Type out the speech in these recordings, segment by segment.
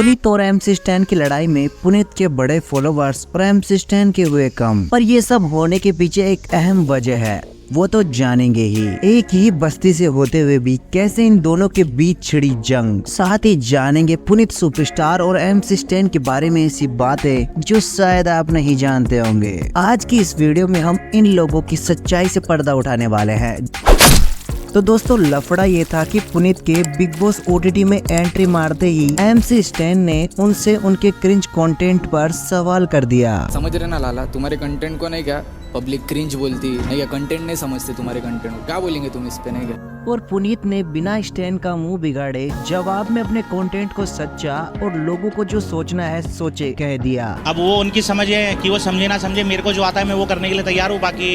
पुनीत और MC stand की लड़ाई में पुनीत के बड़े फॉलोवर्स और MC स्टैन के हुए कम। पर ये सब होने के पीछे एक अहम वजह है, वो तो जानेंगे ही। एक ही बस्ती से होते हुए भी कैसे इन दोनों के बीच छिड़ी जंग। साथ ही जानेंगे पुनीत सुपरस्टार और MC स्टैन के बारे में ऐसी बातें जो शायद आप नहीं जानते होंगे। आज की इस वीडियो में हम इन लोगों की सच्चाई से पर्दा उठाने वाले हैं। तो दोस्तों, लफड़ा ये था कि पुनीत के बिग बॉस OTT में एंट्री मारते ही MC स्टैन ने उनसे उनके क्रिंज कंटेंट पर सवाल कर दिया। समझ रहे ना लाला, तुम्हारे कंटेंट को नहीं क्या पब्लिक क्रिंज बोलती नहीं क्या, कंटेंट नहीं समझते तुम्हारे कंटेंट को, क्या बोलेंगे तुम इस पे नहीं क्या। और पुनीत ने बिना स्टैन का मुंह बिगाड़े जवाब में अपने कंटेंट को सच्चा और लोगों को जो सोचना है सोचे कह दिया। अब वो उनकी समझ है कि वो समझे ना समझे, मेरे को जो आता है मैं वो करने के लिए तैयार हूँ। बाकी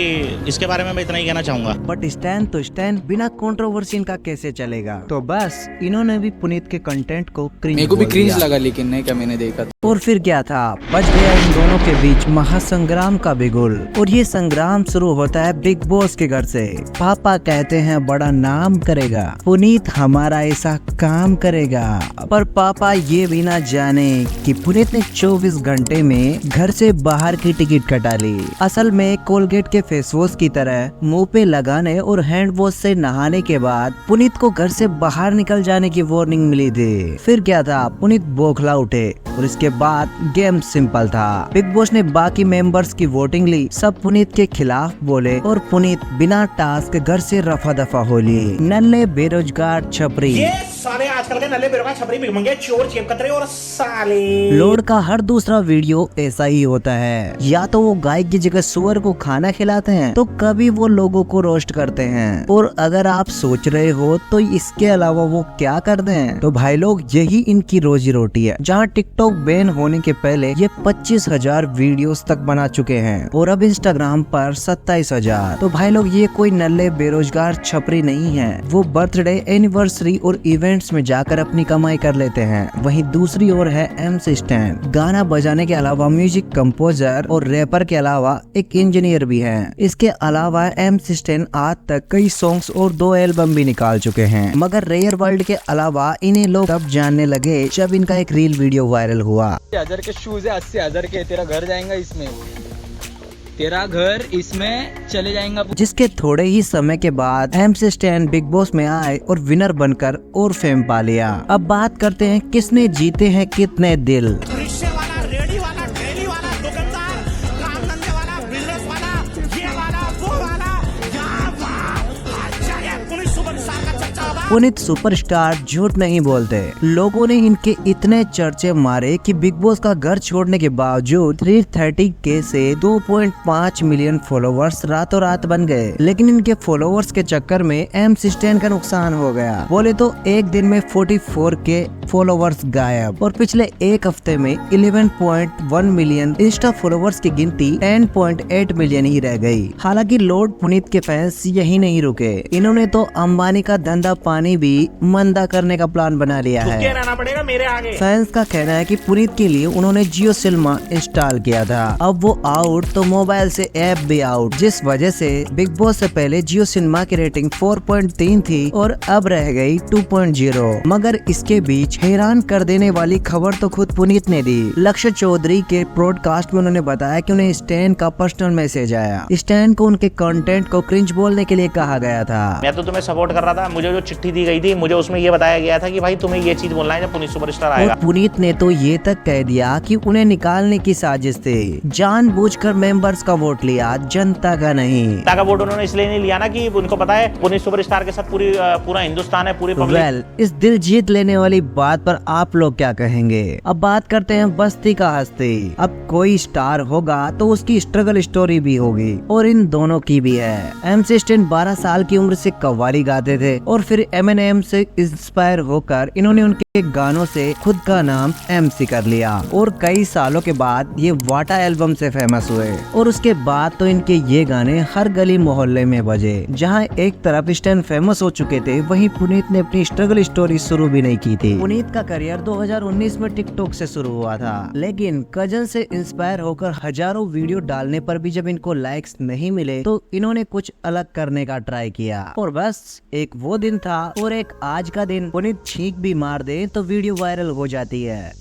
इसके बारे में मैं इतना ही कहना चाहूंगा। बट स्टैन तो स्टैन, बिना कंट्रोवर्सी इनका कैसे चलेगा। तो बस इन्होंने भी पुनीत के कंटेंट को क्रिंज मेरे को भी बोल क्रिंज दिया। लगा, लेकिन नहीं क्या मैंने देखा था। और फिर क्या था, बच गया इन दोनों के बीच महासंग्राम का बिगुल। और ये संग्राम शुरू होता है बिग बॉस के घर से। पापा कहते हैं बड़ा नाम करेगा, पुनीत हमारा ऐसा काम करेगा। पर पापा ये भी ना जाने कि पुनीत ने 24 घंटे में घर से बाहर की टिकट कटा ली। असल में कोलगेट के फेस वॉश की तरह मुंह पे लगाने और हैंड वॉश से नहाने के बाद पुनीत को घर से बाहर निकल जाने की वार्निंग मिली थी। फिर क्या था, पुनीत बौखला उठे और इसके बाद गेम सिंपल था। बिग बॉस ने बाकी मेंबर्स की वोटिंग ली, सब पुनीत के खिलाफ बोले और पुनीत बिना टास्क घर से रफा दफा हो लिए। नल्ले बेरोजगार छपरी, ये सारे आजकल के नल्ले बेरोजगार छपरी भिखमंगे चोर चेपकतरे और साले। लोड का हर दूसरा वीडियो ऐसा ही होता है। या तो वो गाय की जगह सुअर को खाना खिलाते हैं, तो कभी वो लोगों को रोस्ट करते हैं। और अगर आप सोच रहे हो तो इसके अलावा वो क्या करते हैं, तो भाई लोग यही इनकी रोजी रोटी है। जहाँ टिकटॉक बैन होने के पहले ये 25,000 वीडियोस तक बना चुके हैं और अब इंस्टाग्राम पर 27,000। तो भाई लोग ये कोई नल्ले बेरोजगार छपरी नहीं है, वो बर्थडे, एनिवर्सरी और इवेंट्स में जाकर अपनी कमाई कर लेते हैं। वहीं दूसरी ओर है MC स्टैन, गाना बजाने के अलावा म्यूजिक कंपोजर और रैपर के अलावा एक इंजीनियर भी है। इसके अलावा MC स्टैन आज तक कई सॉन्ग्स और 2 एल्बम भी निकाल चुके हैं। मगर रेयर वर्ल्ड के अलावा इन्हें लोग तब जानने लगे जब इनका एक रील वीडियो वायरल हुआ। 80,000 के शूज है, 80,000 के, तेरा घर जाएगा इसमें, तेरा घर इसमें चले जाएगा। जिसके थोड़े ही समय के बाद MC स्टैन बिग बॉस में आए और विनर बनकर और फेम पा लिया। अब बात करते हैं किसने जीते हैं कितने दिल। रिक्शे वाला, रेडी वाला, ट्रेली वाला, दुकानदार, काम धंधे वाला, बिजनेस वाला, ये वाला, वो वाला, यहाँ अच्छा ये पुलिस सुपरस्टार का चर्चा होगा। पुनीत सुपरस्टार झूठ नहीं बोलते। लोगों ने इनके इतने चर्चे मारे कि बिग बॉस का घर छोड़ने के बावजूद 330K से 2.5 मिलियन फॉलोवर्स रातों रात बन गए। लेकिन इनके फॉलोवर्स के चक्कर में MC स्टैन का नुकसान हो गया। बोले तो एक दिन में 44K फॉलोवर्स गायब और पिछले एक हफ्ते में 11.1 मिलियन इंस्टा फॉलोवर्स की गिनती 10.8 मिलियन ही रह गई। हालांकि लॉर्ड पुनीत के फैंस यही नहीं रुके, इन्होंने तो अंबानी का धंधा पानी भी मंदा करने का प्लान बना लिया है। रहना पड़ेगा मेरे आगे। फैंस का कहना है कि पुनीत के लिए उन्होंने जियो सिनेमा इंस्टॉल किया था। अब वो आउट तो मोबाइल से ऐप भी आउट, जिस वजह से बिग बॉस से पहले जियो सिनेमा की रेटिंग 4.3 थी और अब रह गई 2.0। मगर इसके बीच हैरान कर देने वाली खबर तो खुद पुनीत ने दी। लक्ष्य चौधरी के ब्रॉडकास्ट में उन्होंने बताया कि उन्हें स्टैन का पर्सनल मैसेज आया। स्टैन को उनके कंटेंट को क्रिंज बोलने के लिए कहा गया था। मैं तो तुम्हें सपोर्ट कर रहा था, मुझे जो चिट्ठी दी गई थी मुझे उसमें ये बताया गया था कि भाई तुम्हें ये चीज बोलना है जब पुनीत सुपरस्टार आएगा। और पुनीत ने तो ये तक कह दिया कि उन्हें निकालने की साजिश थी। जानबूझकर मेंबर्स का वोट लिया, जनता का नहीं। जनता का वोट उन्होंने इसलिए नहीं लिया ना कि उनको पता है पुनीत सुपरस्टार के साथ पूरा हिंदुस्तान है, पूरी पब्लिक। इस दिल जीत लेने वाली बात पर आप लोग क्या कहेंगे। अब बात करते हैं बस्ती का हस्ती। अब कोई स्टार होगा तो उसकी स्ट्रगल स्टोरी भी होगी और इन दोनों की भी है। MC स्टैन 12 साल की उम्र से कव्वाली गाते थे और फिर Eminem से इंस्पायर होकर इन्होंने उनके गानों से खुद का नाम MC कर लिया और कई सालों के बाद ये वाटा एल्बम से फेमस हुए। और उसके बाद तो इनके ये गाने हर गली मोहल्ले में बजे। जहाँ एक तरफ स्टैन फेमस हो चुके थे, वहीं पुनीत ने अपनी स्ट्रगल स्टोरी शुरू भी नहीं की थी। पुनीत का करियर 2019 में टिकटॉक से शुरू हुआ था, लेकिन कजन से इंस्पायर होकर हजारों वीडियो डालने पर भी जब इनको लाइक्स नहीं मिले तो इन्होंने कुछ अलग करने का ट्राई किया। और बस एक वो दिन था और एक आज का दिन। पुनीत छींक भी मार दे तो वीडियो वायरल हो जाती है।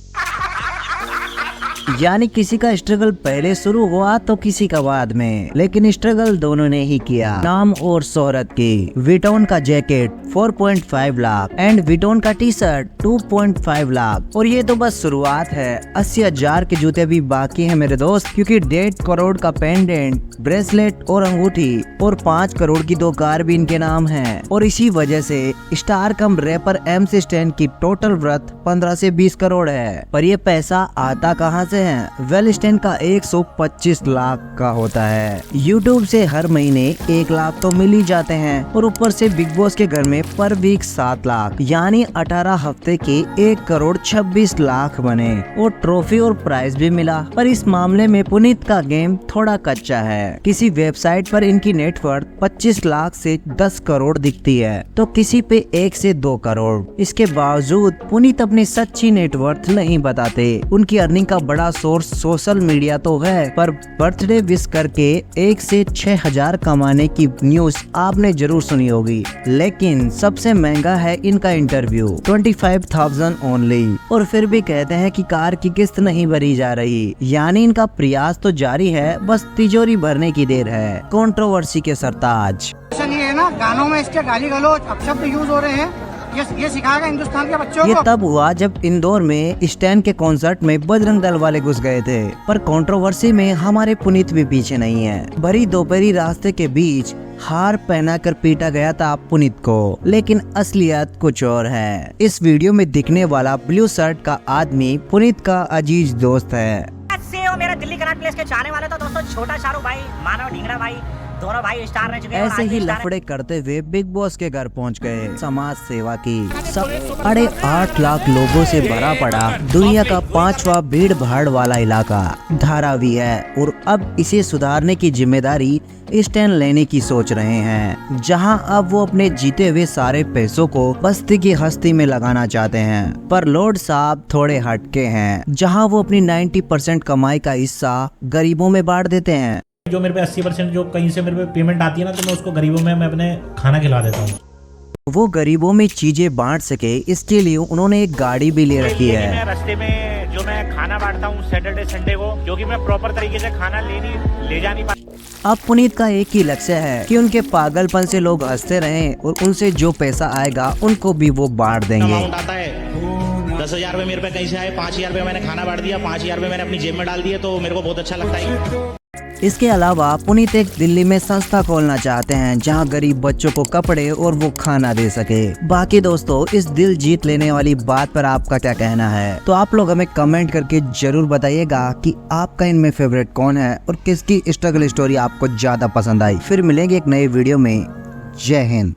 यानी किसी का स्ट्रगल पहले शुरू हुआ तो किसी का बाद में, लेकिन स्ट्रगल दोनों ने ही किया। नाम और शोहरत की। विटॉन का जैकेट 4.5 लाख एंड विटॉन का टी शर्ट 2.5 लाख। और ये तो बस शुरुआत है, 80,000 के जूते भी बाकी हैं मेरे दोस्त, क्योंकि 1.5 करोड़ का पेंडेंट, ब्रेसलेट और अंगूठी और 5 करोड़ की 2 कार भी इनके नाम हैं। और इसी वजह से स्टार कम रैपर MC स्टैन की टोटल वर्थ 15 से 20 करोड़ है। पर ये पैसा आता कहां से है? वेल, स्टैन का 125 लाख का होता है। यूट्यूब से हर महीने 1 लाख तो मिल ही जाते हैं और ऊपर से बिग बॉस के घर में पर वीक 7 लाख, यानी 18 हफ्ते के 1 करोड़ 26 लाख बने और ट्रॉफी और प्राइज भी मिला। पर इस मामले में पुनीत का गेम थोड़ा कच्चा है। किसी वेबसाइट पर इनकी नेटवर्थ 25 लाख से 10 करोड़ दिखती है तो किसी पे 1 से 2 करोड़। इसके बावजूद पुनीत अपनी सच्ची नेटवर्थ नहीं बताते। उनकी अर्निंग का बड़ा सोर्स सोशल मीडिया तो है, पर बर्थडे विश करके 1 से 6,000 कमाने की न्यूज आपने जरूर सुनी होगी, लेकिन सबसे महंगा है इनका इंटरव्यू, 25,000 ओनली। और फिर भी कहते हैं कि कार की किस्त नहीं भरी जा रही, यानी इनका प्रयास तो जारी है, बस तिजोरी भरने की देर है। कंट्रोवर्सी के सरताज। ये है ना, गानों में इसके गाली गलौज अपशब्द यूज हो रहे हैं, ये सिखाएगा हिंदुस्तान के बच्चों को। ये तब हुआ जब इंदौर में स्टैन के कॉन्सर्ट में बजरंग दल वाले घुस गए थे। पर कंट्रोवर्सी में हमारे पुनीत भी पीछे नहीं है। भरी दोपहरी रास्ते के बीच हार पहनाकर पीटा गया था पुनीत को, लेकिन असलियत कुछ और है। इस वीडियो में दिखने वाला ब्लू शर्ट का आदमी पुनीत का अजीज दोस्त है। मेरा दिल्ली कनाट प्लेस के चाहने वाले तो दोस्तों छोटा शाहरुख भाई, मानव ढींगरा भाई, दोनों भाई स्टार रह चुके हैं। ऐसे ही लफड़े करते हुए बिग बॉस के घर पहुंच गए। समाज सेवा की 8.5 लाख लोगों से भरा पड़ा दुनिया का 5वां भीड़ भाड़ वाला इलाका धारावी है, और अब इसे सुधारने की जिम्मेदारी स्टैन लेने की सोच रहे हैं, जहां अब वो अपने जीते हुए सारे पैसों को बस्ती की हस्ती में लगाना चाहते हैं। पर लॉर्ड साहब थोड़े हटके हैं, जहां वो अपनी 90% कमाई का हिस्सा गरीबों में बांट देते हैं। जो मेरे पे 80% जो कहीं से मेरे पे पेमेंट आती है ना, तो मैं उसको गरीबों में मैं अपने खाना खिला देता हूँ। वो गरीबों में चीजें बांट सके, इसके लिए उन्होंने एक गाड़ी भी ले रखी है। मैं रास्ते में जो मैं खाना बांटता हूँ सैटरडे संडे को, क्योंकि मैं प्रॉपर तरीके से खाना ले जा नहीं पाता। अब पुनीत का एक ही लक्ष्य है कि उनके पागलपन से लोग हंसते रहें और उनसे जो पैसा आएगा उनको भी वो बांट देंगे। अमाउंट आता है 10,000 रुपए मेरे पे कहीं से आए, 5,000 रुपए मैंने खाना बांट दिया, 5,000 रुपए मैंने अपनी जेब में डाल दिए, तो मेरे को बहुत अच्छा लगता है। इसके अलावा पुनीत एक दिल्ली में संस्था खोलना चाहते हैं, जहां गरीब बच्चों को कपड़े और वो खाना दे सके। बाकी दोस्तों, इस दिल जीत लेने वाली बात पर आपका क्या कहना है? तो आप लोग हमें कमेंट करके जरूर बताइएगा कि आपका इनमें फेवरेट कौन है और किसकी स्ट्रगल स्टोरी आपको ज्यादा पसंद आई। फिर मिलेंगे एक नए वीडियो में। जय हिंद।